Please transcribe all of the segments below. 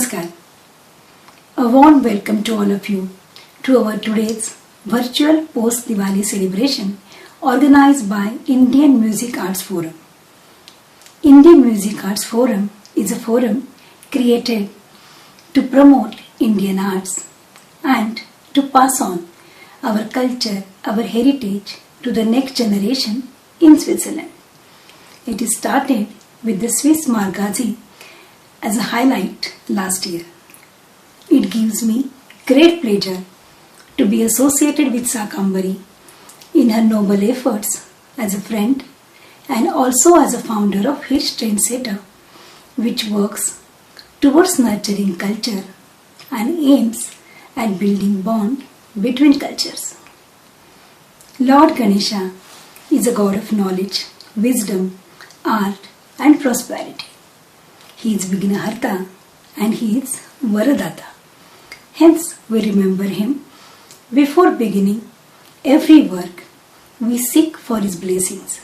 Namaskar. A warm welcome to all of you to our today's virtual post-Diwali celebration organized by Indian Music Arts Forum. Indian Music Arts Forum is a forum created to promote Indian arts and to pass on our culture, our heritage to the next generation in Switzerland. It started with the Swiss Margazi as a highlight last year. It gives me great pleasure to be associated with Sakambari in her noble efforts as a friend and also as a founder of Hirsch Trendsetter, which works towards nurturing culture and aims at building bond between cultures. Lord Ganesha is a god of knowledge, wisdom, art and prosperity. He is Vignaharta and he is Varadata. Hence we remember him. Before beginning every work, we seek for his blessings.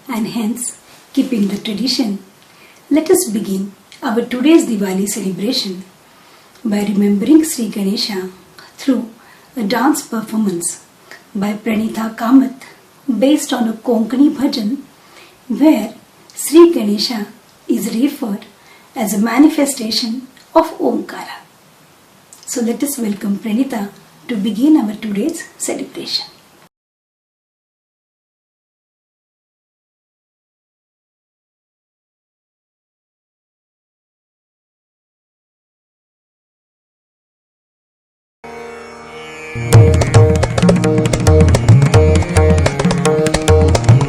And hence, keeping the tradition, let us begin our today's Diwali celebration by remembering Sri Ganesha through a dance performance by Pranitha Kamath based on a Konkani bhajan where Sri Ganesha is referred as a manifestation of Omkara. So let us welcome Pranitha to begin our today's celebration.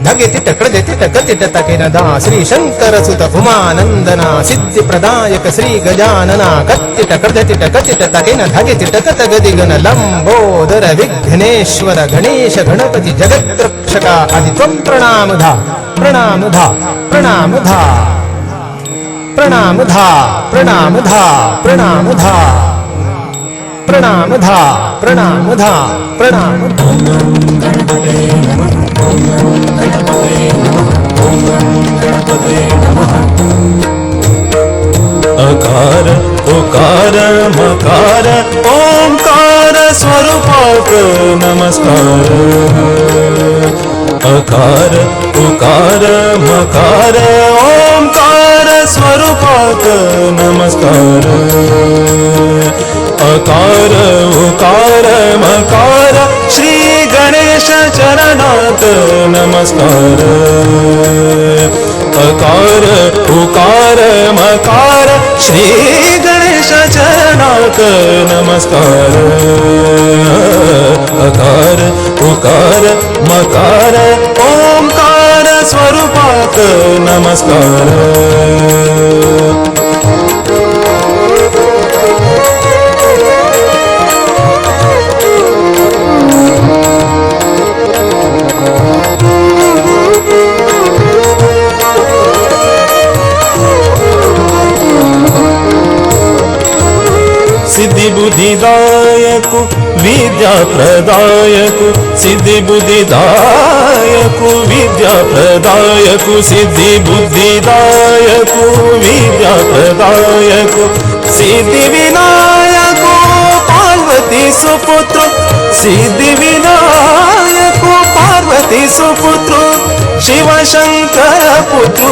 धगे तिटकड़ देते टकते टके नदा श्री शंकर सुत उमानंदना सिद्धि प्रदायक श्री गजानना कत्ति टकड़ देते टकते टके न धगे तिटकत गदिगन लंबोदर विघ्नेश्वर गणेश गणपति जगत रक्षका आदित्वं प्रणाम धा प्रणाम धा प्रणाम धा प्रणाम धा प्रणाम धा प्रणाम धा प्रणाम धा प्रणाम धा प्रणाम अकार उकार मकार ओंकार स्वरूपाक नमस्कार अकार उकार मकार ओंकार स्वरूपाक नमस्कार अकार उकार मकार श्री गणेश चरणात नमस्कार अकार उकार मकार श्री गणेश चरणाक नमस्कार अकार उकार मकार ओंकार स्वरूपाक नमस्कार सिद्धि बुद्धिदायक विद्या प्रदायक सिद्धि बुद्धिदायक विद्या प्रदायक सिद्धि बुद्धिदायक विद्या प्रदायक सिद्धि विनायक पार्वती सुपुत्र सिद्धि विनायक पार्वती सुपुत्र शिव शंकर पुत्र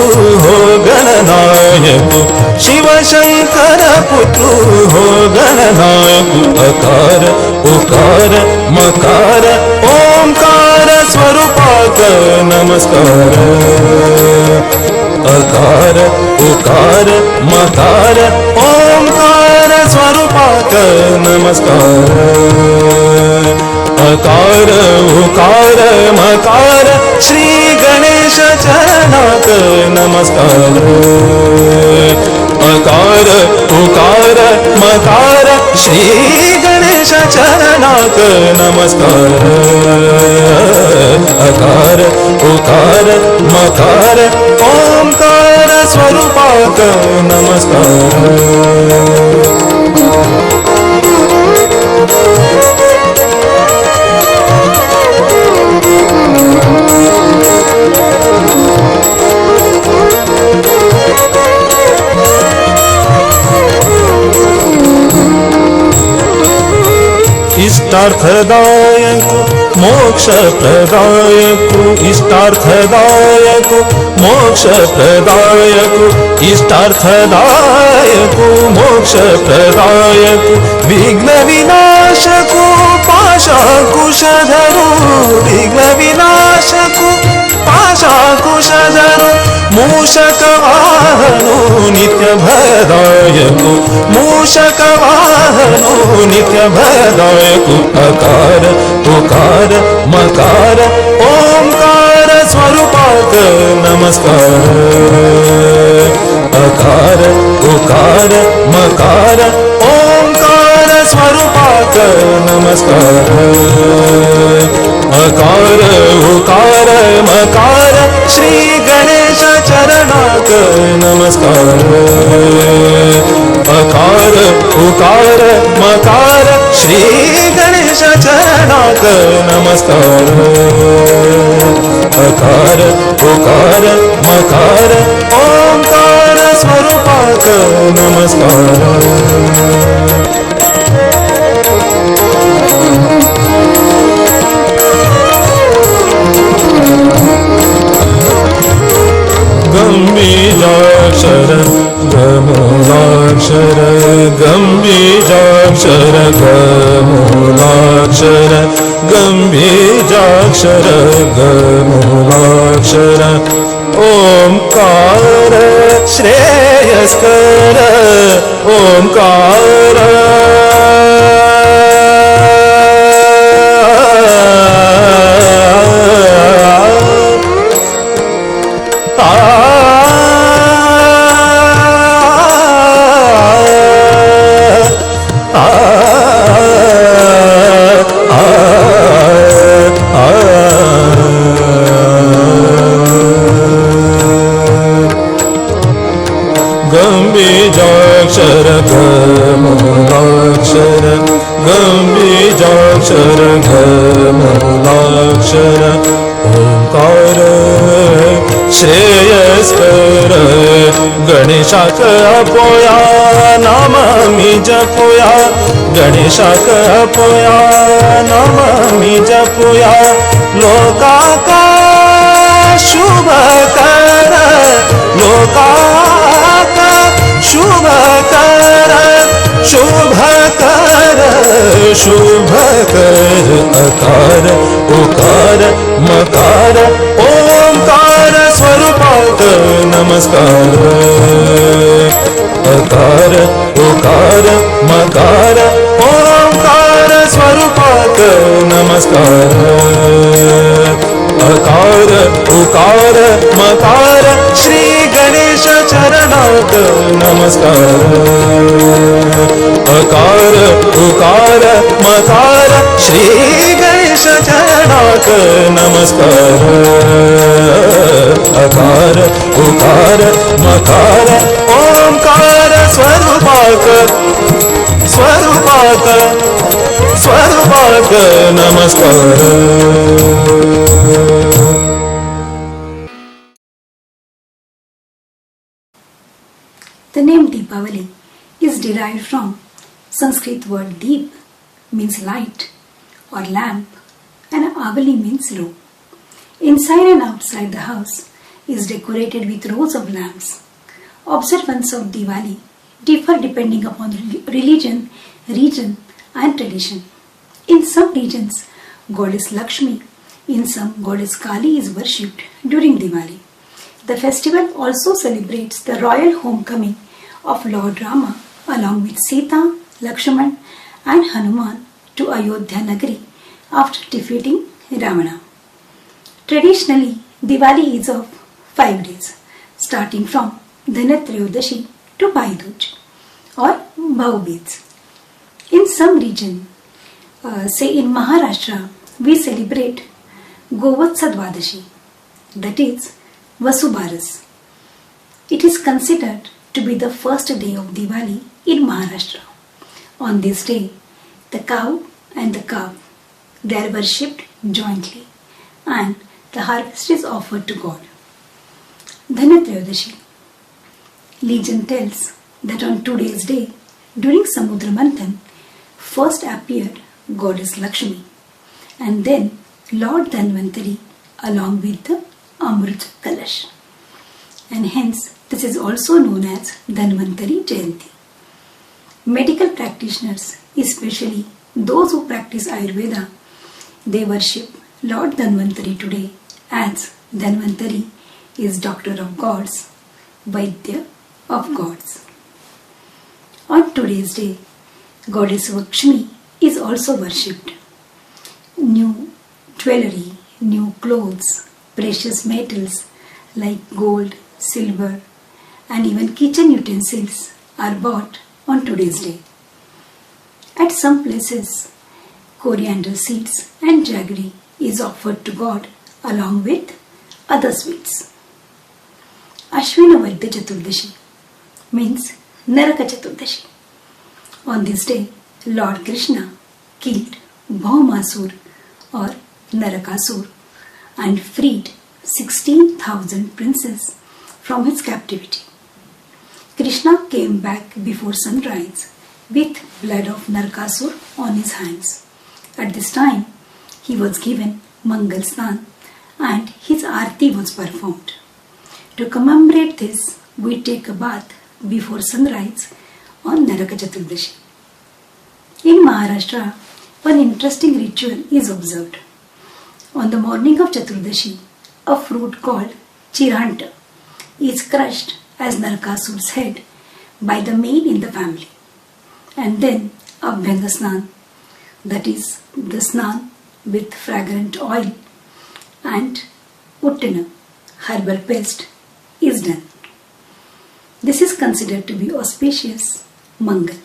हो गणनायक शिव शंकर पुत्र हो गणनायक अकार उकार मकार ओंकार स्वरूपाक नमस्कार अकार उकार मकार ओंकार स्वरूपाक नमस्कार अकार उकार मकार श्री गणेश चरणाक नमस्कार अकार उकार मकार श्री गणेश चरणाक नमस्कार अकार उकार मकार ओंकार स्वरूपाक नमस्कार इष्टार्थदायक मोक्षप्रदायक इष्टार्थदायक मोक्षप्रदायक इष्टार्थदायक मोक्षप्रदायक विघ्नविनाशक पाशाकुशधरो विघ्नविनाशक पाशाकुशधरो मूषकवाहनो नित्यभयदायको मूषकवाहनो नित्यभयदायको अकार उकार मकार ओंकार स्वरूपाक नमस्कार अकार उकार मकार ओंकार स्वरूपाक नमस्कार अकार उकार मकार श्री गणेश चरणाक नमस्कार अकार उकार मकार श्री गणेश चरणाक नमस्कार अकार उकार मकार ओंकार स्वरूपाक नमस्कार गंभीराक्षर गमूलाक्षर गंभीराक्षर गमूलाक्षर गंभीराक्षर गमूलाक्षर ओंकार श्रेयस्कर ओंकार गंभीराक्षर गमूलाक्षर गंभीराक्षर गमूलाक्षर ओंकार श्रेयस्कर गणेशाक अपोया नामामि जपोया गणेशाक अपोया नामामि जपोया लोकाका शुभ कर लोकाका शुभ कर शुभ कर शुभ कर अकार उकार मकार ओंकार स्वरूपाक नमस्कार अकार उकार मकार ओंकार स्वरूपाक नमस्कार अकार उकार मकार श्री गणेश चरणाक नमस्कार अकार उकार मकार श्री गणेश चरणाक नमस्कार अकार उकार मकार ओंकार स्वरूपाक स्वरूपाक स्वरूपाक नमस्कार The name Deepavali is derived from Sanskrit word Deep means light or lamp and Avali means row. Inside and outside the house is decorated with rows of lamps. Observance of Diwali differ depending upon religion, region and tradition. In some regions, goddess Lakshmi, in some goddess Kali is worshipped during Diwali. The festival also celebrates the royal homecoming of Lord Rama along with Sita, Lakshman and Hanuman to Ayodhya Nagari after defeating Ravana. Traditionally, Diwali is of 5 days, starting from Dhanatrayodashi to Bhai Dooj or Bhau-Beej. In some region, say in Maharashtra, we celebrate Govatsa Dwadashi, that is Vasubaras. It is considered to be the first day of Diwali in Maharashtra. On this day, the cow and the calf, they are worshipped jointly and the harvest is offered to God. Dhanatrayodashi. Legend tells that on today's day, during Samudra Manthan, first appeared goddess Lakshmi, and then Lord Dhanvantari along with the Amrit Kalash. And hence this is also known as Dhanvantari Jayanti. Medical practitioners, especially those who practice Ayurveda, they worship Lord Dhanvantari today as Dhanvantari is doctor of gods, Vaidya of gods. On today's day, goddess Lakshmi is also worshipped. New jewelry, new clothes, precious metals like gold, silver, and even kitchen utensils are bought on today's day. At some places, coriander seeds and jaggery is offered to God along with other sweets. Ashwina Vaidya Chaturdashi means Naraka Chaturdashi. On this day, Lord Krishna killed Bhaumasur or Narakasur and freed 16,000 princes from his captivity. Krishna came back before sunrise with blood of Narakasur on his hands. At this time, he was given Mangal Snan and his Aarti was performed. To commemorate this, we take a bath before sunrise on Naraka Chaturdashi. In Maharashtra, one interesting ritual is observed. On the morning of Chaturdashi, a fruit called Chiranta is crushed as Narakasur's head by the male in the family. And then Abhyanga Snan, that is the snan with fragrant oil and Uttina, herbal paste, is done. This is considered to be auspicious, Mangal.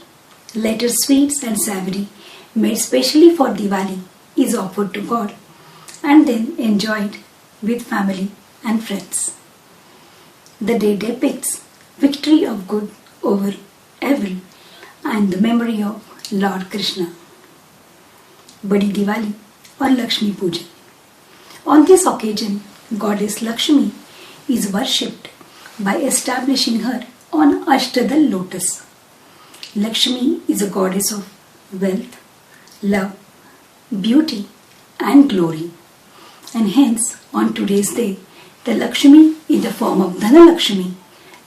Later sweets and savory made specially for Diwali is offered to God and then enjoyed with family and friends. The day depicts victory of good over evil and the memory of Lord Krishna. Badi Diwali or Lakshmi Puja. On this occasion, goddess Lakshmi is worshipped by establishing her on Ashtadal lotus. Lakshmi is a goddess of wealth, love, beauty and glory. And hence, on today's day, the Lakshmi in the form of Dhanalakshmi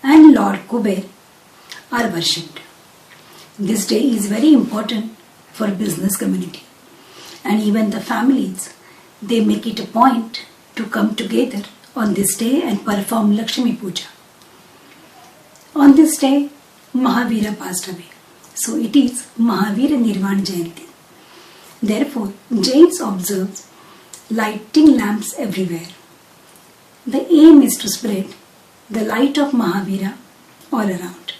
and Lord Kuber are worshipped. This day is very important for business community. And even the families, they make it a point to come together on this day and perform Lakshmi Puja. On this day, Mahavira passed away. So it is Mahavira Nirvana Jayanti. Therefore, Jains observe lighting lamps everywhere. The aim is to spread the light of Mahavira all around.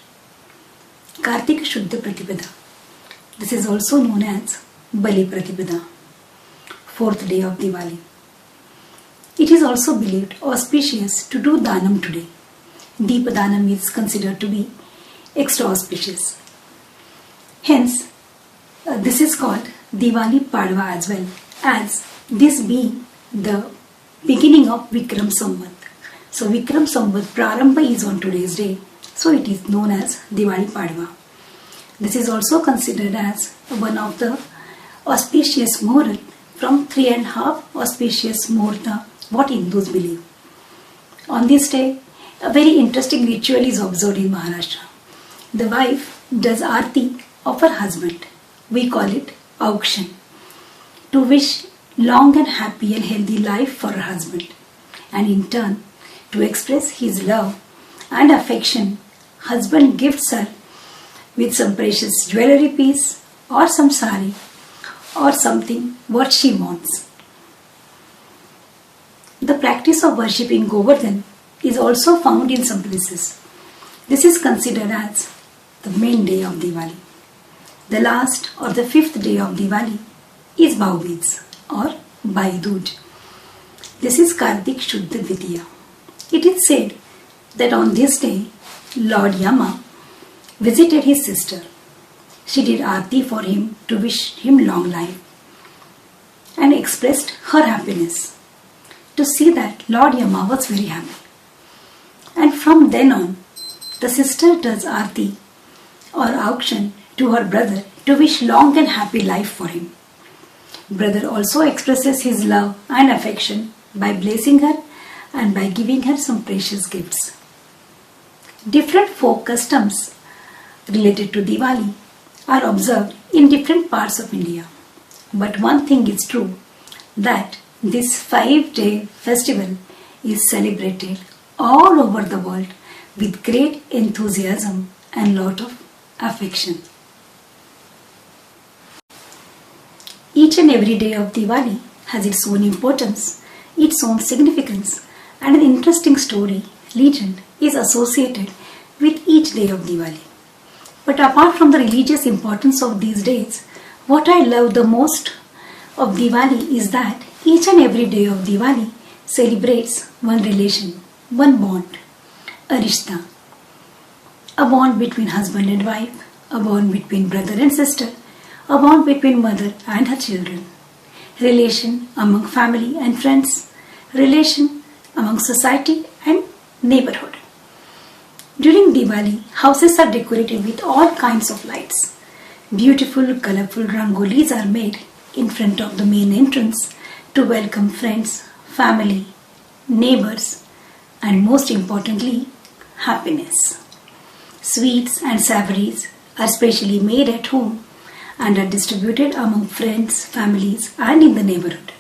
Kartika Shuddha Pratipada. This is also known as Bali Pratipada, fourth day of Diwali. It is also believed auspicious to do Danam today. Deepa Danam is considered to be extra auspicious. Hence, this is called Diwali Padwa as well, as this being the beginning of Vikram Samvat. So Vikram Samvat Prarambha is on today's day, so it is known as Diwali Padwa. This is also considered as one of the auspicious Muhurat from 3.5 auspicious Muhurta what Hindus believe. On this day, a very interesting ritual is observed in Maharashtra. The wife does Aarti of her husband. We call it auction, to wish long and happy and healthy life for her husband, and in turn to express his love and affection, husband gifts her with some precious jewelry piece or some sari or something what she wants. The practice of worshipping Govardhan is also found in some places. This is considered as the main day of Diwali. The last or the fifth day of Diwali is Bhau-Beej or Bhai Dooj. This is Kartik Shuddha Dvitiya. It is said that on this day, Lord Yama visited his sister. She did Aarti for him to wish him long life and expressed her happiness. To see that, Lord Yama was very happy. And from then on, the sister does Aarti or auction to her brother to wish long and happy life for him. Brother also expresses his love and affection by blessing her and by giving her some precious gifts. Different folk customs related to Diwali are observed in different parts of India. But one thing is true, that this 5-day festival is celebrated all over the world with great enthusiasm and lot of affection. Each and every day of Diwali has its own importance, its own significance, and an interesting story, legend is associated with each day of Diwali. But apart from the religious importance of these days, what I love the most of Diwali is that each and every day of Diwali celebrates one relation, one bond, a rishta, a bond between husband and wife, a bond between brother and sister, a bond between mother and her children, relation among family and friends, relation among society and neighborhood. During Diwali, houses are decorated with all kinds of lights. Beautiful, colorful rangolis are made in front of the main entrance to welcome friends, family, neighbors, and most importantly, happiness. Sweets and savories are specially made at home and are distributed among friends, families, and in the neighborhood.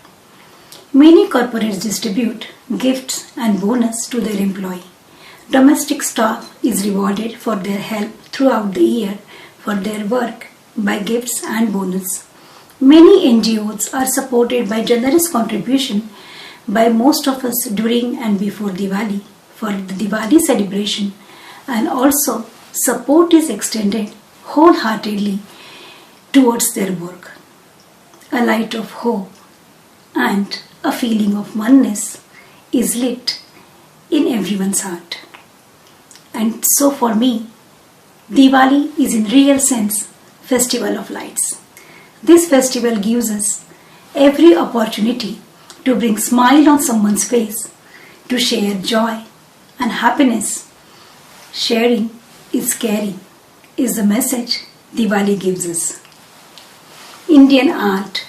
Many corporates distribute gifts and bonus to their employee. Domestic staff is rewarded for their help throughout the year for their work by gifts and bonus. Many NGOs are supported by generous contribution by most of us during and before Diwali for the Diwali celebration, and also support is extended wholeheartedly towards their work. A light of hope and a feeling of oneness is lit in everyone's heart. And so for me, Diwali is in real sense festival of lights. This festival gives us every opportunity to bring smile on someone's face, to share joy and happiness. Sharing is caring is the message Diwali gives us. Indian art,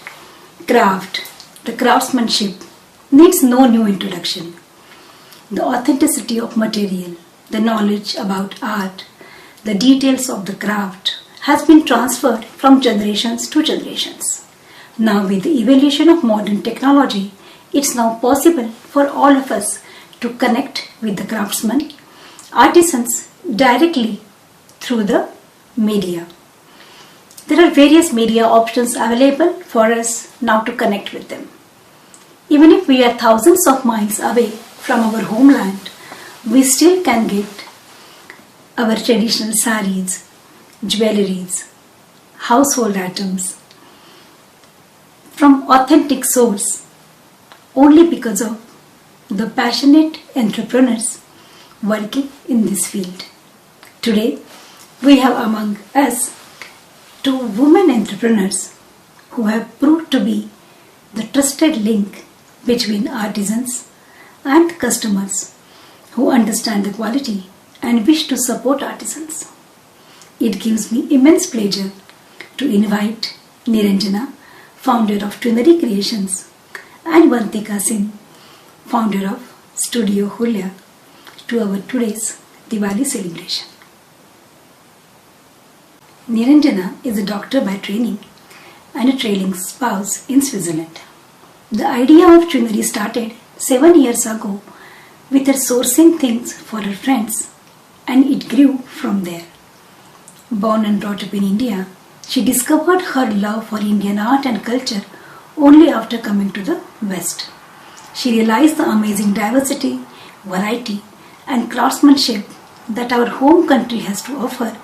craft, the craftsmanship needs no new introduction. The authenticity of material, the knowledge about art, the details of the craft has been transferred from generations to generations. Now with the evolution of modern technology, it's now possible for all of us to connect with the craftsmen, artisans directly through the media. There are various media options available for us now to connect with them. Even if we are thousands of miles away from our homeland, we still can get our traditional saris, jewelries, household items from authentic source only because of the passionate entrepreneurs working in this field. Today, we have among us 2 women entrepreneurs who have proved to be the trusted link between artisans and customers who understand the quality and wish to support artisans. It gives me immense pleasure to invite Niranjana, founder of Twinary Creations, and Vantika Singh, founder of Studio Hulya, to our today's Diwali celebration. Niranjana is a doctor by training and a trailing spouse in Switzerland. The idea of Twinary started 7 years ago with her sourcing things for her friends, and it grew from there. Born and brought up in India, she discovered her love for Indian art and culture only after coming to the West. She realized the amazing diversity, variety, and craftsmanship that our home country has to offer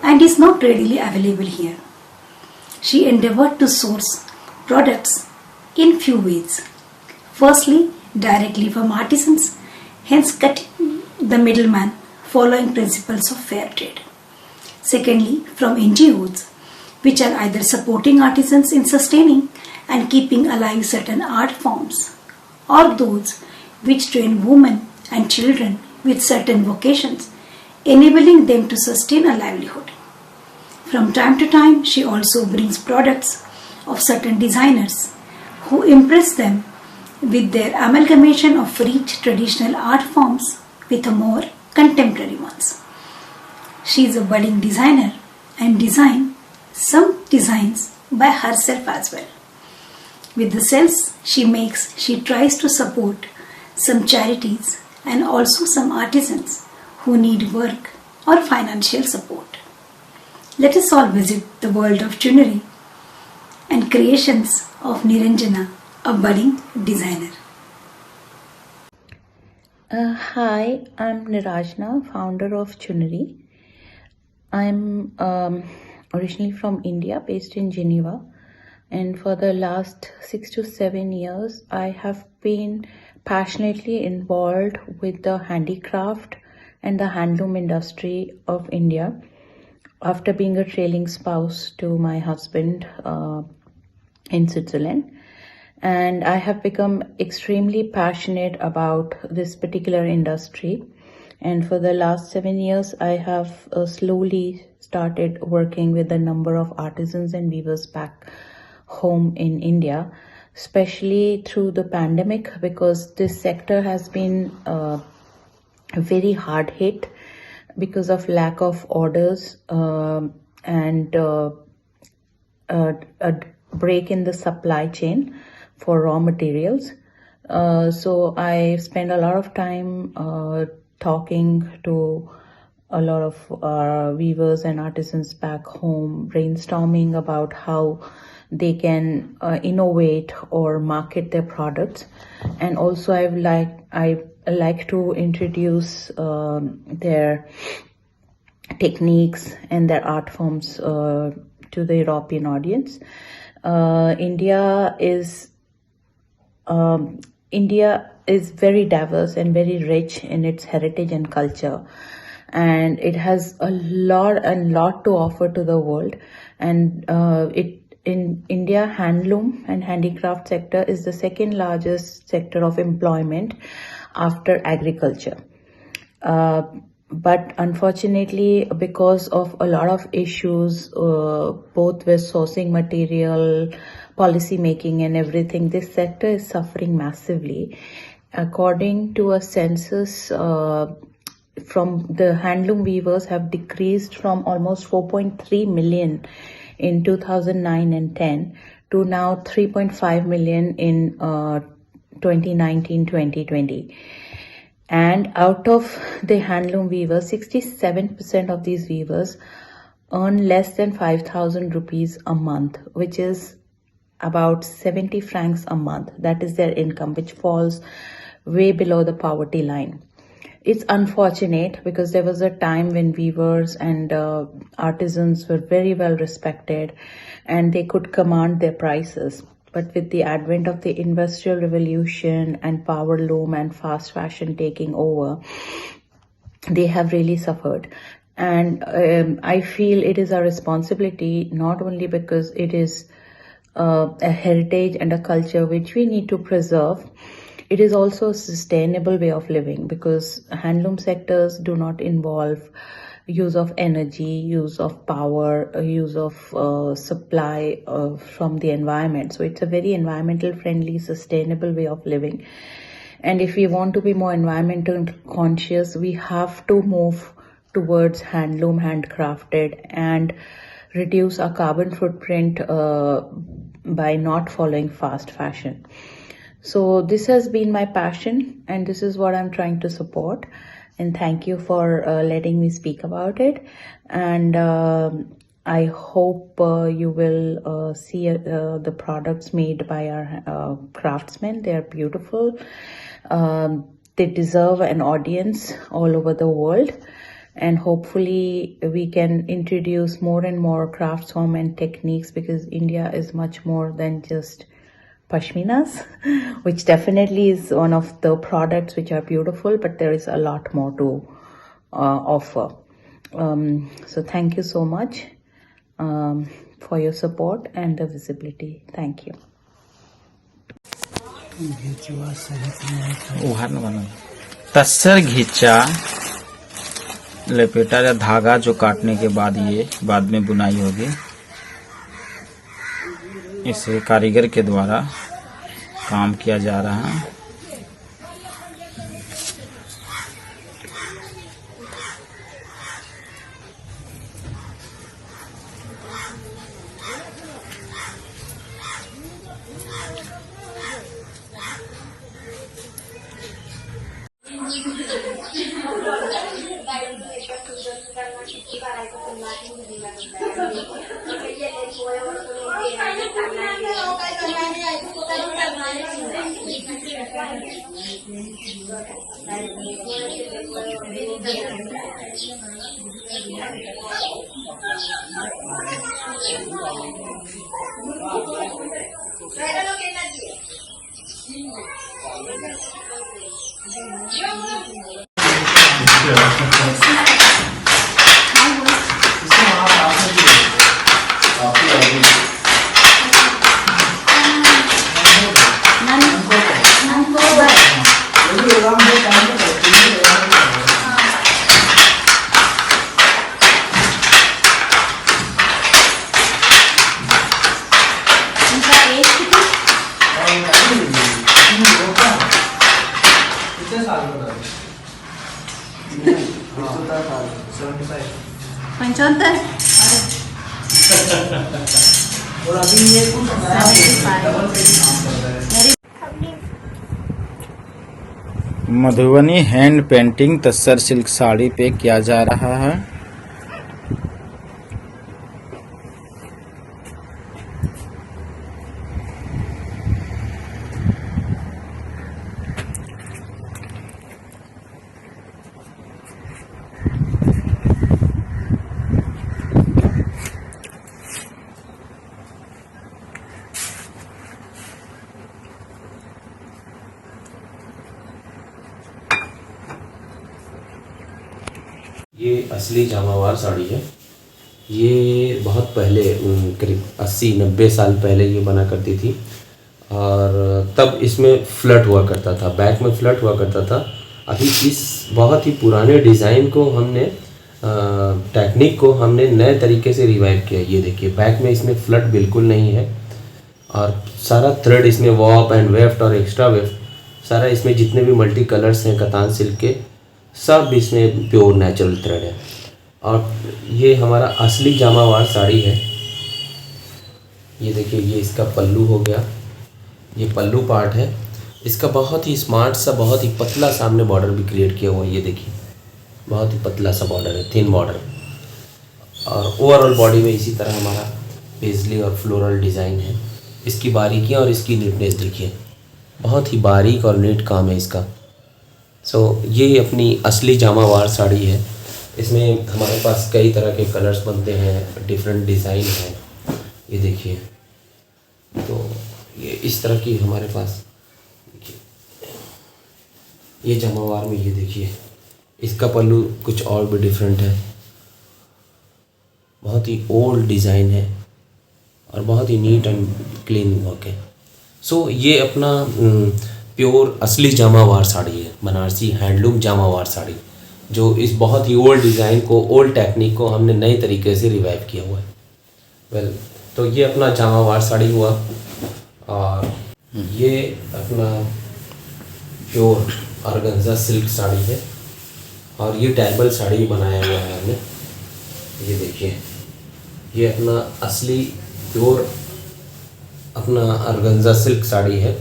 and is not readily available here. She endeavored to source products in few ways. Firstly, directly from artisans, hence cutting the middleman following principles of fair trade. Secondly, from NGOs, which are either supporting artisans in sustaining and keeping alive certain art forms, or those which train women and children with certain vocations, enabling them to sustain a livelihood. From time to time, she also brings products of certain designers who impress them with their amalgamation of rich traditional art forms with more contemporary ones. She is a budding designer and designs some designs by herself as well. With the sales she makes, she tries to support some charities and also some artisans who need work or financial support. Let us all visit the world of Chunari and creations of Niranjana, a budding designer. Hi, I'm Nirajna, founder of Chunari. I'm originally from India, based in Geneva, and for the last 6 to 7 years, I have been passionately involved with the handicraft and the handloom industry of India after being a trailing spouse to my husband in Switzerland. And I have become extremely passionate about this particular industry. And for the last 7 years, I have slowly started working with a number of artisans and weavers back home in India, especially through the pandemic, because this sector has been very hard hit because of lack of orders and a break in the supply chain for raw materials. So I spend a lot of time talking to a lot of weavers and artisans back home, brainstorming about how they can innovate or market their products. And also I like to introduce their techniques and their art forms to the European audience. India is very diverse and very rich in its heritage and culture, and it has a lot to offer to the world. And in India, handloom and handicraft sector is the second largest sector of employment after agriculture. But unfortunately, because of a lot of issues, both with sourcing material, policy making and everything, this sector is suffering massively. According to a census, from the handloom weavers have decreased from almost 4.3 million in 2009 and 10 to now 3.5 million in 2019-2020. And out of the handloom weavers, 67% of these weavers earn less than 5,000 rupees a month, which is about 70 francs a month. That is their income, which falls way below the poverty line. It's unfortunate because there was a time when weavers and artisans were very well respected and they could command their prices. But with the advent of the Industrial Revolution and power loom and fast fashion taking over, they have really suffered. And I feel it is our responsibility, not only because it is a heritage and a culture which we need to preserve, it is also a sustainable way of living, because handloom sectors do not involve use of energy, use of power, use of supply from the environment. So it's a very environmental friendly, sustainable way of living. And if we want to be more environmental conscious, we have to move towards handloom, handcrafted, and reduce our carbon footprint by not following fast fashion. So this has been my passion, and this is what I'm trying to support. And thank you for letting me speak about it. And I hope you will see the products made by our craftsmen. They are beautiful. They deserve an audience all over the world. And hopefully we can introduce more and more craft form and techniques, because India is much more than just pashminas, which definitely is one of the products which are beautiful, but there is a lot more to offer. So thank you so much for your support and the visibility. Thank you. तस्सर घिचा लपेटा या धागा जो काटने के बाद ये बाद में बुनाई होगी, इसे कारीगर के द्वारा काम किया जा रहा है। पंचहत्तर और अभी ये Madhubani hand painting tussar silk sari पे किया जा रहा है। ये असली जामावार साड़ी है। ये बहुत पहले करीब 80-90 साल पहले ये बना करती थी और तब इसमें फ्लट हुआ करता था, बैक में फ्लट हुआ करता था। अभी इस बहुत ही पुराने डिज़ाइन को हमने टेक्निक को हमने नए तरीके से रिवाइव किया। ये देखिए बैक में इसमें फ्लट बिल्कुल नहीं है और सारा थ्रेड इसमें वॉप एंड वेफ्ट और एक्स्ट्रा वेफ्ट सारा इसमें जितने भी मल्टी कलर्स हैं कतान सिल्क के सब इसमें प्योर नेचुरल थ्रेड है। और ये हमारा असली जामावार साड़ी है। ये देखिए ये इसका पल्लू हो गया, ये पल्लू पार्ट है। इसका बहुत ही स्मार्ट सा बहुत ही पतला सामने बॉर्डर भी क्रिएट किया हुआ है। ये देखिए बहुत ही पतला सा बॉर्डर है, थिन बॉर्डर। और ओवरऑल बॉडी में इसी तरह हमारा पेजली और फ्लोरल डिज़ाइन है। इसकी बारीकियाँ और इसकी नीटनेस देखिए, बहुत ही बारीक और नीट काम है इसका। ये अपनी असली जामावार साड़ी है। इसमें हमारे पास कई तरह के कलर्स बनते हैं, डिफरेंट डिज़ाइन है। ये देखिए तो ये इस तरह की हमारे पास ये जामावार में ये देखिए इसका पल्लू कुछ और भी डिफरेंट है। बहुत ही ओल्ड डिज़ाइन है और बहुत ही नीट एंड क्लीन वर्क है। ये अपना प्योर असली जामावार साड़ी है, बनारसी हैंडलूम जामावार साड़ी, जो इस बहुत ही ओल्ड डिज़ाइन को, ओल्ड टेक्निक को हमने नए तरीके से रिवाइव किया हुआ है। तो ये अपना जामावार साड़ी हुआ। और ये अपना प्योर ऑर्गेन्जा सिल्क साड़ी है और ये टेबल साड़ी बनाया हुआ है हमने। ये देखिए ये अपना असली प्योर अपना ऑर्गेन्जा सिल्क साड़ी है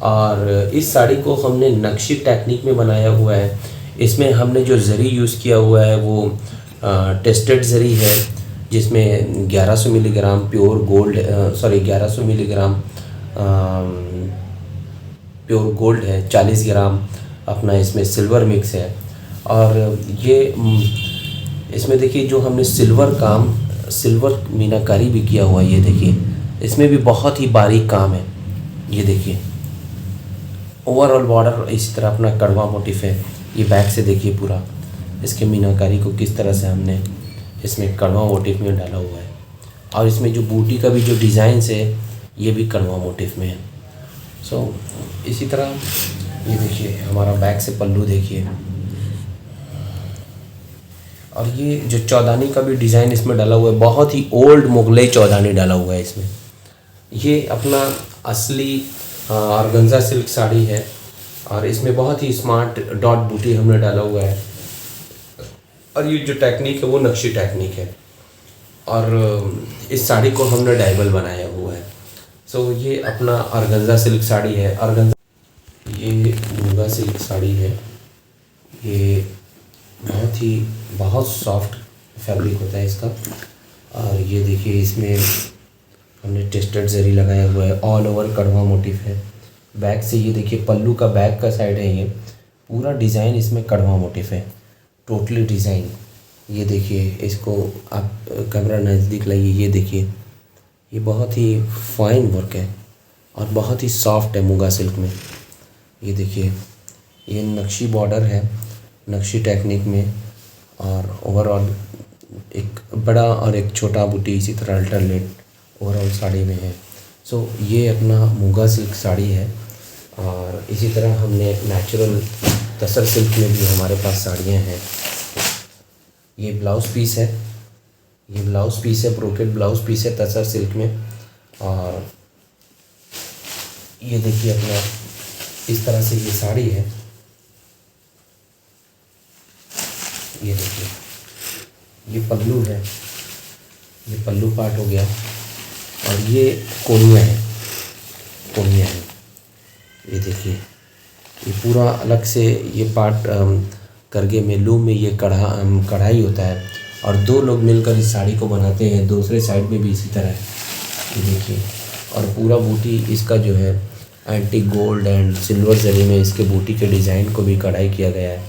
और इस साड़ी को हमने नक्शी टेक्निक में बनाया हुआ है। इसमें हमने जो जरी यूज़ किया हुआ है वो टेस्टेड जरी है, जिसमें 1100 milligram pure gold 1100 milligram pure gold है, 40 ग्राम अपना इसमें सिल्वर मिक्स है। और ये इसमें देखिए जो हमने सिल्वर मीनाकारी भी किया हुआ है। ये देखिए इसमें भी बहुत ही बारीक काम है। ये देखिए ओवरऑल बॉर्डर इसी तरह अपना कड़वा मोटिफ है। ये बैक से देखिए पूरा इसके मीनाकारी को किस तरह से हमने इसमें कड़वा मोटिफ में डाला हुआ है। और इसमें जो बूटी का भी जो डिज़ाइंस है ये भी कड़वा मोटिफ में है। इसी तरह ये देखिए हमारा बैक से पल्लू देखिए। और ये जो चौदानी का भी डिज़ाइन इसमें डाला हुआ है, बहुत ही ओल्ड मुगलई चौदानी डाला हुआ है इसमें। ये अपना असली ऑर्गेन्जा सिल्क साड़ी है और इसमें बहुत ही स्मार्ट डॉट बूटी हमने डाला हुआ है और ये जो टेक्निक है वो नक्शी टेक्निक है और इस साड़ी को हमने डाइबल बनाया हुआ है। सो ये अपना ऑर्गेन्जा सिल्क साड़ी है। ऑर्गेन्जा ये मूंगा सिल्क साड़ी है। ये बहुत सॉफ्ट फैब्रिक होता है इसका और ये देखिए इसमें हमने टेस्टेड जरी लगाया हुआ है। ऑल ओवर कड़वा मोटिफ है। बैक से ये देखिए पल्लू का बैक का साइड है। ये पूरा डिज़ाइन इसमें कड़वा मोटिफ है, टोटली डिज़ाइन। ये देखिए इसको आप कैमरा नज़दीक लाइए, ये देखिए ये बहुत ही फाइन वर्क है और बहुत ही सॉफ्ट है मूंगा सिल्क में। ये देखिए ये नक्शी बॉर्डर है नक्शी टेक्निक में और ओवरऑल एक बड़ा और एक छोटा बूटी इसी तरह अल्टरनेट ओवरऑल साड़ी में है। सो ये अपना मूंगा सिल्क साड़ी है और इसी तरह हमने नेचुरल तसर सिल्क में भी हमारे पास साड़ियाँ हैं। ये ब्लाउज़ पीस है, ये ब्लाउज़ पीस है, ब्रोकेड ब्लाउज़ पीस है तसर सिल्क में। और ये देखिए अपना इस तरह से ये साड़ी है। ये देखिए ये पल्लू है, ये पल्लू पार्ट हो गया और ये कोनिया है, कोनिया है। ये देखिए ये पूरा अलग से ये पार्ट करगे में लूम में ये कढ़ाई होता है और दो लोग मिलकर इस साड़ी को बनाते हैं। दूसरे साइड में भी इसी तरह है, ये देखिए। और पूरा बूटी इसका जो है एंटी गोल्ड एंड सिल्वर जरी में इसके बूटी के डिज़ाइन को भी कढ़ाई किया गया है।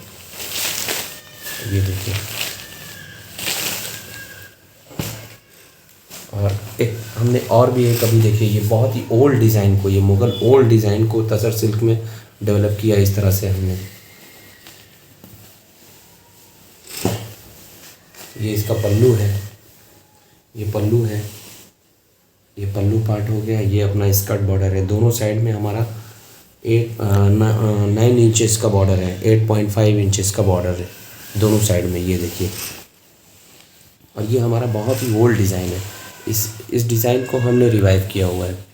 ये देखिए और एक हमने और भी एक अभी देखिए ये बहुत ही ओल्ड डिज़ाइन को, ये मुग़ल ओल्ड डिज़ाइन को तसर सिल्क में डेवलप किया इस तरह से हमने। ये इसका पल्लू है, ये पल्लू है, ये पल्लू पार्ट हो गया। ये अपना स्कर्ट बॉर्डर है। दोनों साइड में हमारा 9 इंचेस का बॉर्डर है, 8.5 इंचेस का बॉर्डर है दोनों साइड में। ये देखिए और ये हमारा बहुत ही ओल्ड डिज़ाइन है। इस डिज़ाइन को हमने रिवाइव किया हुआ है।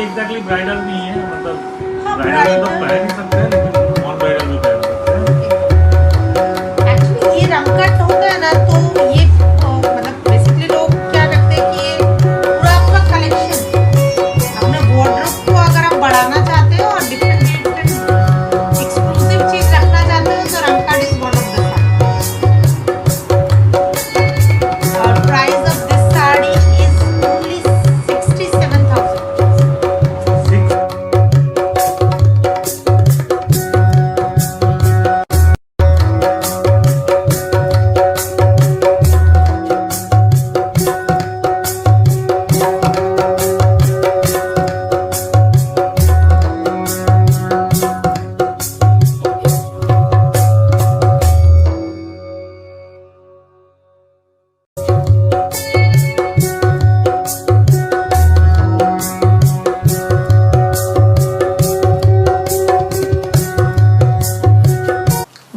एग्जैक्टली ब्राइडल नहीं है, मतलब ब्राइडल तो पहन ही सकते हैं लेकिन नॉन ब्राइडल भी पहन सकते हैं। एक्चुअली ये रंगकट होता है ना, तो ये मतलब बेसिकली लोग क्या करते हैं कि ये पूरा आपका कलेक्शन अपने वार्डरोब को अगर आप बढ़ाना चाहते हो और डिफरेंट एक्सक्लूसिव चीज रखना चाहते हो तो रंगकट इज वन ऑफ द और price of this sari is only 67,000।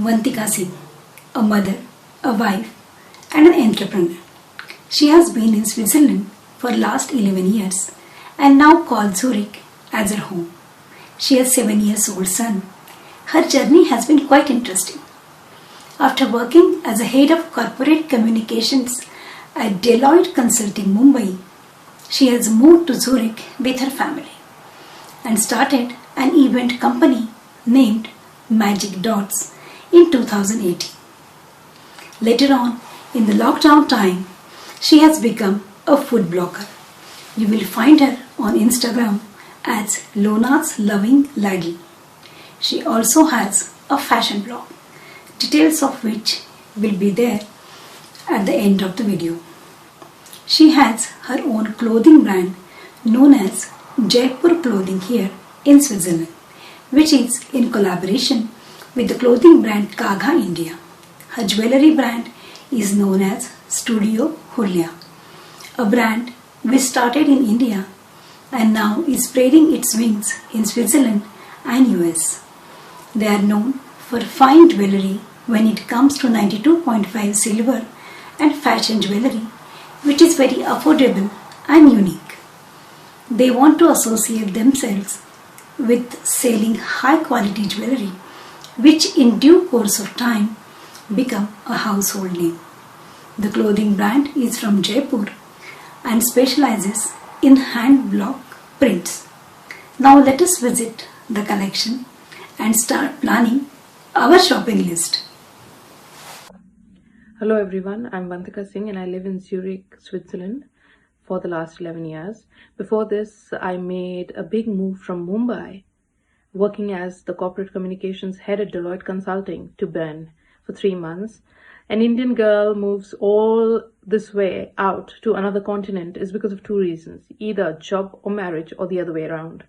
Vantika Singh, a mother, a wife, and an entrepreneur. She has been in Switzerland for last 11 years and now calls Zurich as her home. She has 7-year-old son. Her journey has been quite interesting. After working as a head of corporate communications at Deloitte Consulting Mumbai, she has moved to Zurich with her family and started an event company named Magic Dots in 2018. Later on, in the lockdown time, she has become a food blogger. You will find her on Instagram as Lona's Loving Lady. She also has a fashion blog, details of which will be there at the end of the video. She has her own clothing brand known as Jaipur Clothing here in Switzerland, which is in collaboration with the clothing brand Kaga India. Her jewellery brand is known as Studio Hulia, a brand which started in India and now is spreading its wings in Switzerland and US. They are known for fine jewellery when it comes to 92.5 silver and fashion jewellery, which is very affordable and unique. They want to associate themselves with selling high quality jewellery, which in due course of time become a household name. The clothing brand is from Jaipur and specializes in hand block prints. Now let us visit the collection and start planning our shopping list. Hello everyone, I'm Vantika Singh and I live in Zurich, Switzerland for the last 11 years. Before this, I made a big move from Mumbai, working as the corporate communications head at Deloitte Consulting, to Bern for 3 months. An Indian girl moves all this way out to another continent is because of 2 reasons, either job or marriage or the other way around.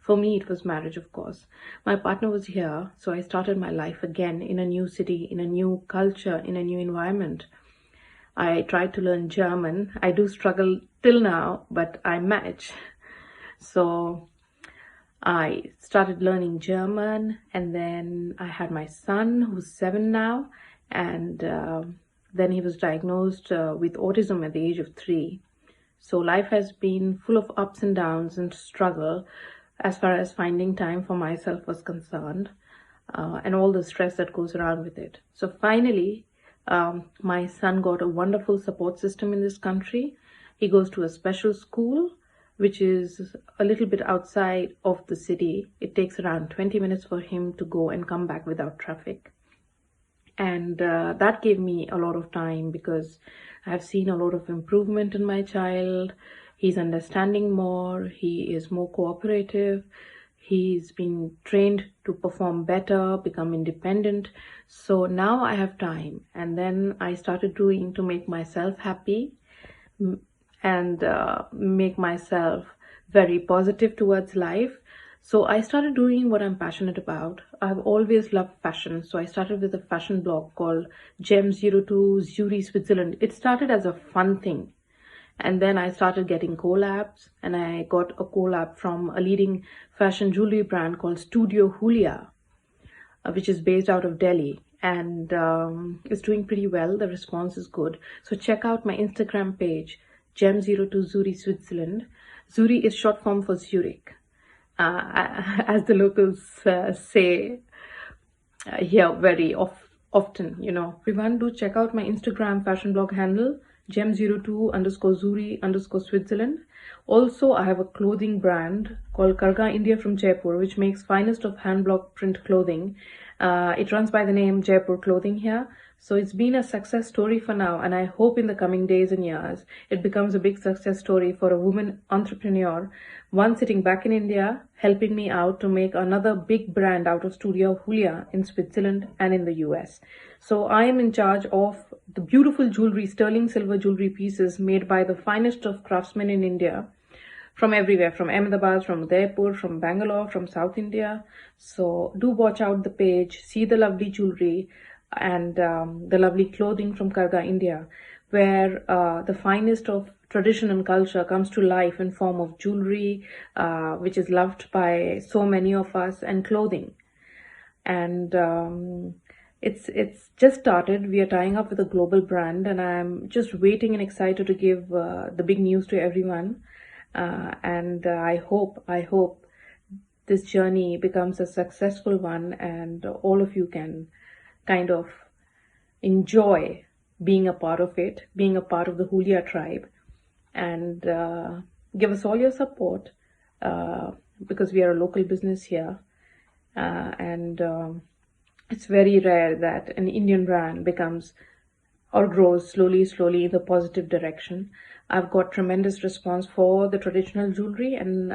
For me, it was marriage, of course. My partner was here, so I started my life again in a new city, in a new culture, in a new environment. I tried to learn German. I do struggle till now, but I manage. So I started learning German, and then I had my son, who's 7 now, and then he was diagnosed with autism at the age of 3. So life has been full of ups and downs and struggle as far as finding time for myself was concerned, and all the stress that goes around with it. So finally, my son got a wonderful support system in this country. He goes to a special school, which is a little bit outside of the city. It takes around 20 minutes for him to go and come back without traffic. And that gave me a lot of time because I've seen a lot of improvement in my child. He's understanding more, he is more cooperative, he's been trained to perform better, become independent. So now I have time, and then I started doing to make myself happy and make myself very positive towards life. So I started doing what I'm passionate about. I've always loved fashion, so I started with a fashion blog called Gem02 Zurich, Switzerland. It started as a fun thing. And then I started getting collabs, and I got a collab from a leading fashion jewelry brand called Studio Hulia, which is based out of Delhi, and it's doing pretty well. The response is good. So check out my Instagram page, Gem02 Zurich, Switzerland. Zurich is short form for Zurich, as the locals say here very often, you know. Everyone, do check out my Instagram fashion blog handle, Gem02_Zuri_Switzerland. Also, I have a clothing brand called Kaga India from Jaipur, which makes finest of hand block print clothing. It runs by the name Jaipur Clothing here. So it's been a success story for now, and I hope in the coming days and years it becomes a big success story for a woman entrepreneur, one sitting back in India, helping me out to make another big brand out of Studio Hulia in Switzerland and in the US. So I am in charge of the beautiful jewelry, sterling silver jewelry pieces made by the finest of craftsmen in India, from everywhere, from Ahmedabad, from Udaipur, from Bangalore, from South India. So do watch out the page, see the lovely jewelry and the lovely clothing from Kaga India, where the finest of tradition and culture comes to life in form of jewelry, which is loved by so many of us, and clothing. And it's just started. We are tying up with a global brand, and I'm just waiting and excited to give the big news to everyone. And I hope this journey becomes a successful one, and all of you can kind of enjoy being a part of it, being a part of the Hulia tribe, and give us all your support because we are a local business here, and it's very rare that an Indian brand becomes or grows slowly in the positive direction. I've got tremendous response for the traditional jewelry and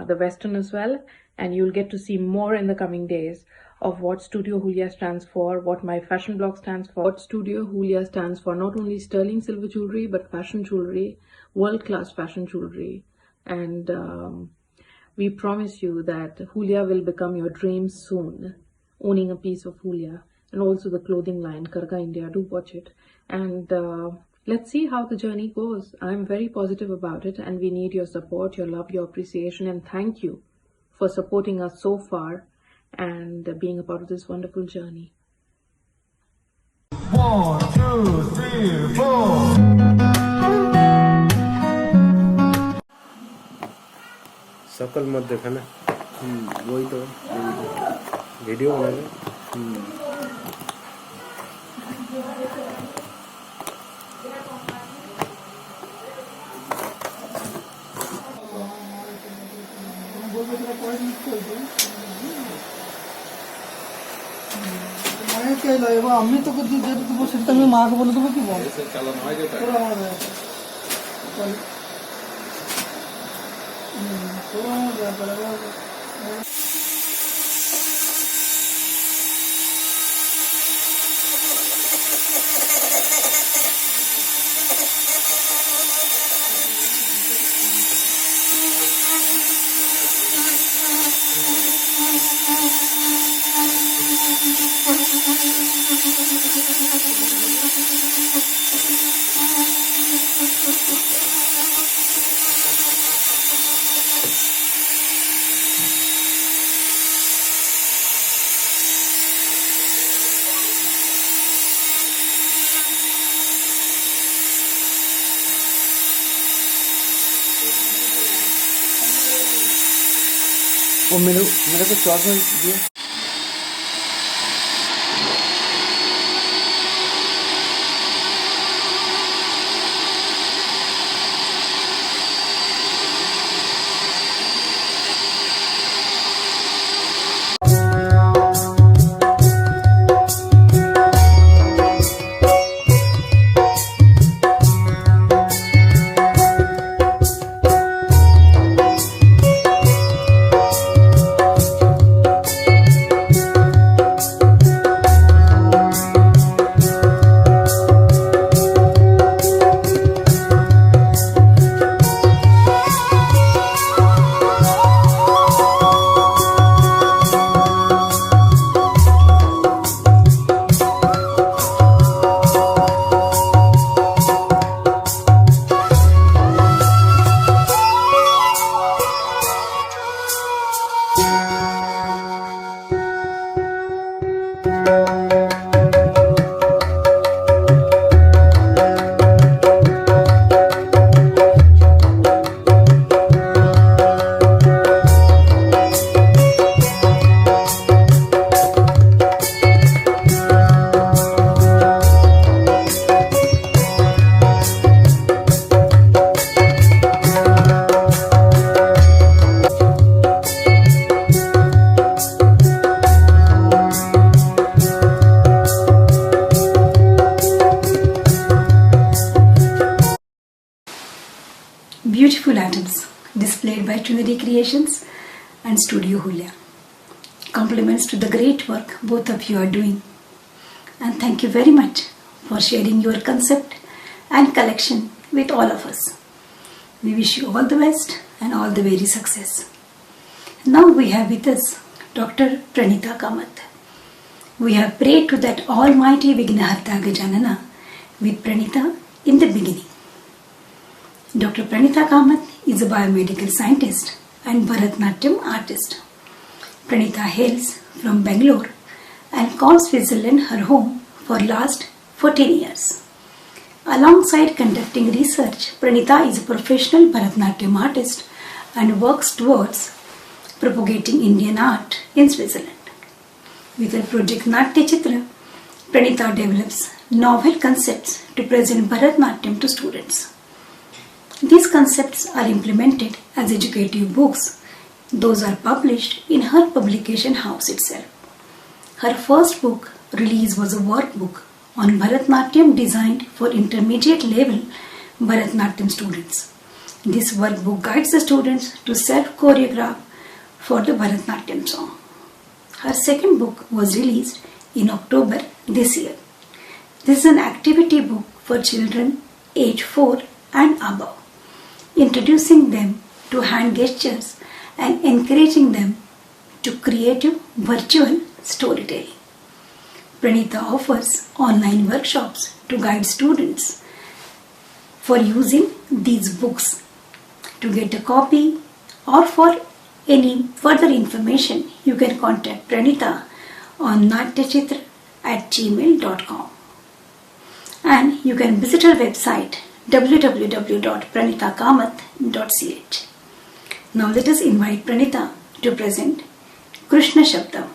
the Western as well, and you'll get to see more in the coming days of what Studio Hulia stands for, what my fashion blog stands for. What Studio Hulia stands for, not only sterling silver jewelry, but fashion jewelry, world-class fashion jewelry. And we promise you that Hulia will become your dream soon, owning a piece of Hulia. And also the clothing line, Karga India, do watch it. And let's see how the journey goes. I'm very positive about it, and we need your support, your love, your appreciation, and thank you for supporting us so far and being a part of this wonderful journey. 1, 2, 3, 4. शकल मत देखा ना। वही तो video बना ले। আমি তো করছি যেহেতু সেটা আমি মাকে বলে দেবো কি বল वो मेरे को चौक में दिए Beautiful items displayed by Trinity Creations and Studio Hulia. Compliments to the great work both of you are doing. And thank you very much for sharing your concept and collection with all of us. We wish you all the best and all the very success. Now we have with us Dr. Pranita Kamath. We have prayed to that Almighty Vignaharta Gajanana with Pranita in the beginning. Dr. Pranita Kamath is a biomedical scientist and Bharatnatyam artist. Pranita hails from Bangalore and calls Switzerland her home for last 14 years. Alongside conducting research, Pranita is a professional Bharatnatyam artist and works towards propagating Indian art in Switzerland. With her project Natya Chitra, Pranita develops novel concepts to present Bharatanatyam to students. These concepts are implemented as educative books. Those are published in her publication house itself. Her first book release was a workbook on Bharatanatyam designed for intermediate level Bharatanatyam students. This workbook guides the students to self-choreograph for the Bharatanatyam song. Her second book was released in October this year. This is an activity book for children age 4 and above, introducing them to hand gestures and encouraging them to creative virtual storytelling. Pranita offers online workshops to guide students for using these books. To get a copy or for any further information, you can contact Pranita on natyachitra@gmail.com. And you can visit her website www.pranitakamat.ch. Now let us invite Pranita to present Krishna Shabdam.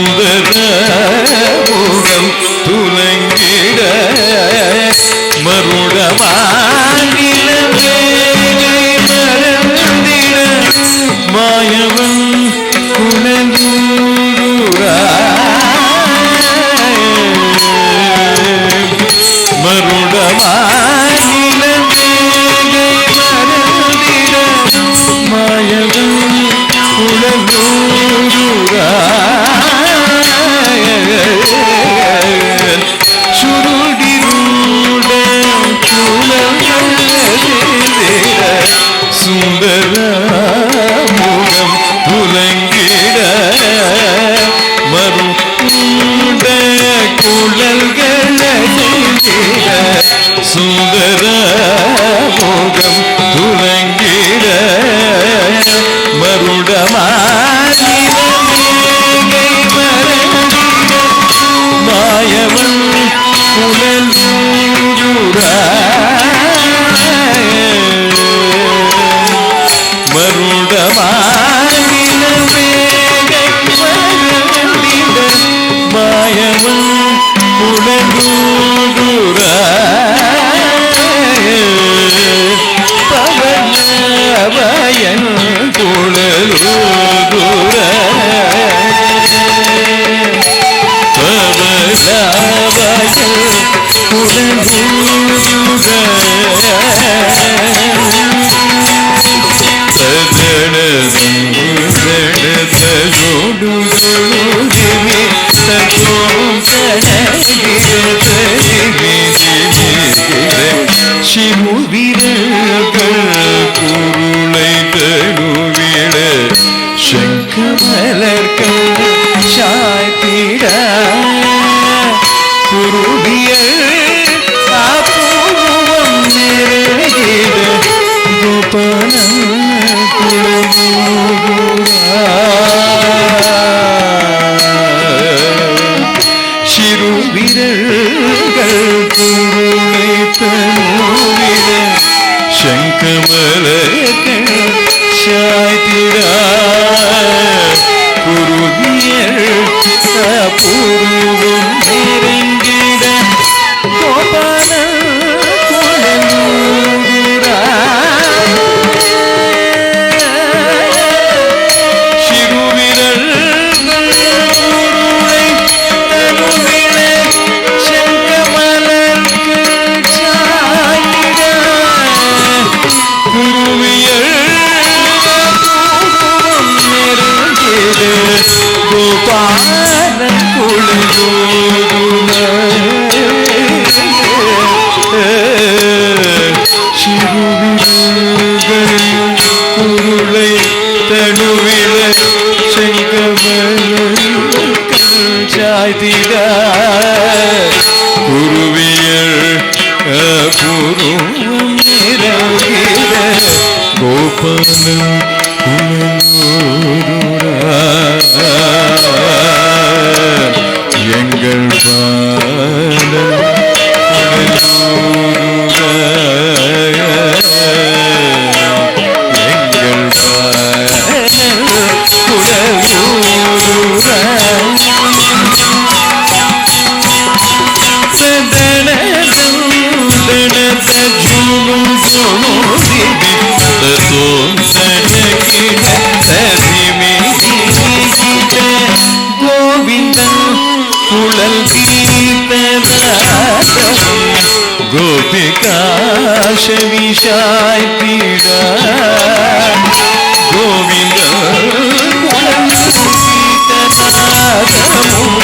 சுந்தர முகம் துலங்கிட மருடமானிலவே மறந்திட மாயவன் குணந்தூரா மருடமானிலவே மறந்திட மாயவன் குணந்தூரா சுருடிரூட குலங்கிட சுந்தர முகம் துலங்கிட மருட குழல்கள சுந்தர முகம் துலங்கிட மருடமானிலவே மாயவன் குழந்தூரா மருடமானிலவே மறந்திட மாயவன் குழந்தூரா பவனவயன் குழலூரா சிமுவிரர்கள் குருளை தழுவிட சங்கமலர்கள் சாய்த்திட குருவியல் ஆபூவம் நிறைகிட கோபாலம் குலமூரா சிறுவிரல்கள் குருளை தழுவிட சங்கமலர்கள் சாய்த்திட குருவியல் பூர்வம் நெருங்கிட கோபால குலமூரா சிறுவிரல்கள் குருளை தழுவிட சங்கமலர்கள் சாய்த்திட குருவியல் பூர்வம் நெருங்கிட கோபாலன் குலமூரா சிறுவிரல்கள் குருளை தழுவிட சங்கமலர்கள் சாய்த்திட குருவியல் பூர்வம் நிறைகிட கோபாலன் குலமூரா எங்கள் பால குலமூரா எங்கள் பால குலமூரா கோவிந்தன் குழல் கீர்த்தனாதம் கோபிகாஷவிஷாய் பீடா கோவிந்தன் குழல் கீர்த்தனாதம்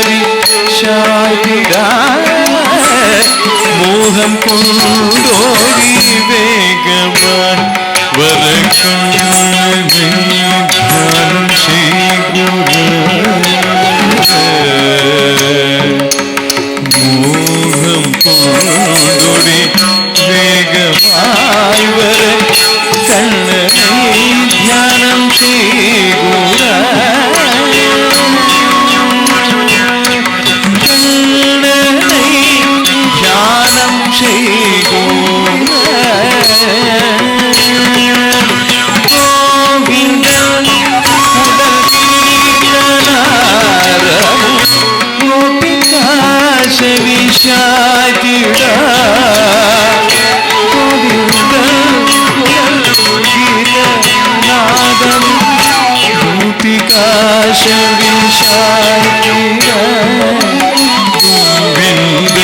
கோபிகாஷவிஷாய் பீடா மோகம் கொண்டோடி வேகமான் வரக்கண்ணும் செய்குற மோகம் கொண்டோடி வேகமாய் வர கண்ணனை தியானம் செய்குற கோவிந்தன் ശവിശാചിടാ നാദം ഗോപികാ ശവിശാചിടാ ഗോവിന്ദ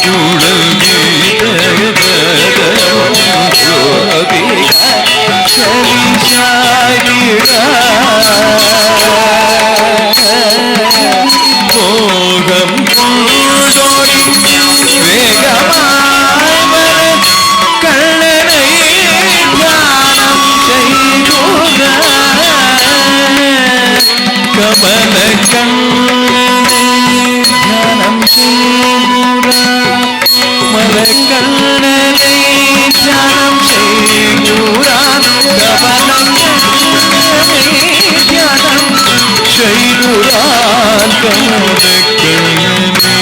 കുഴൽ ഗോപികാ ശവിശാചിടാ മോഹം കൊണ്ടോടി വേഗമായി കണ്ണനെ ധ്യാനം ചെയ്യുക കമല കണ്ണനെ ധ്യാനം ചെയ്യുക മലക്കണ്ണനെ ധ്യാനം ചെയ്യുക കമല ധ്യാനം ചെയ്യുവാൻ കമലക്കണ്ണനെ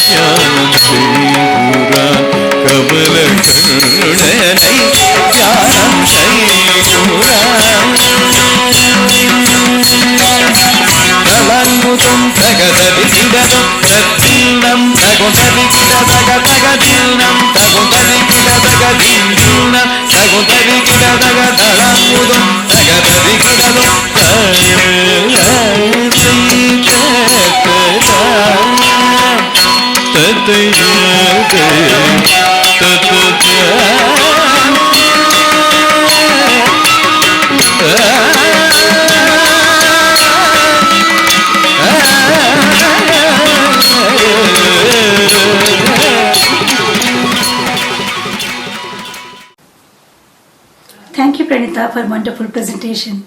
ധ്യാനം ചെയ്യുവാൻ കമലക്കണ്ണനെ ധ്യാനം ചെയ്യുവാൻ തളങ്ങുതും തകതരി കിടതും തത്തിനം തകുതരി കിടതക തകതിനം തകുതരി കിടതക ദിനം തകുതരി കിടതക തളങ്ങുതും തകതരി കിടതും Thank you, Pranita, for wonderful presentation.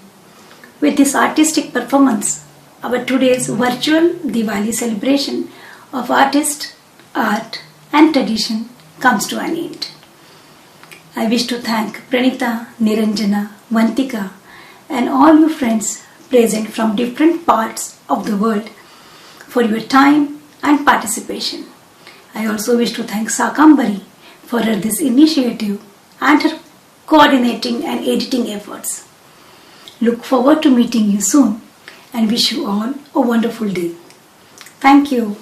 With this artistic performance, our today's virtual Diwali celebration of artist, art and tradition comes to an end. I wish to thank Pranita, Niranjana, Vantika and all you friends present from different parts of the world for your time and participation. I also wish to thank Sakambari for her this initiative and her coordinating and editing efforts. Look forward to meeting you soon and wish you all a wonderful day. Thank you.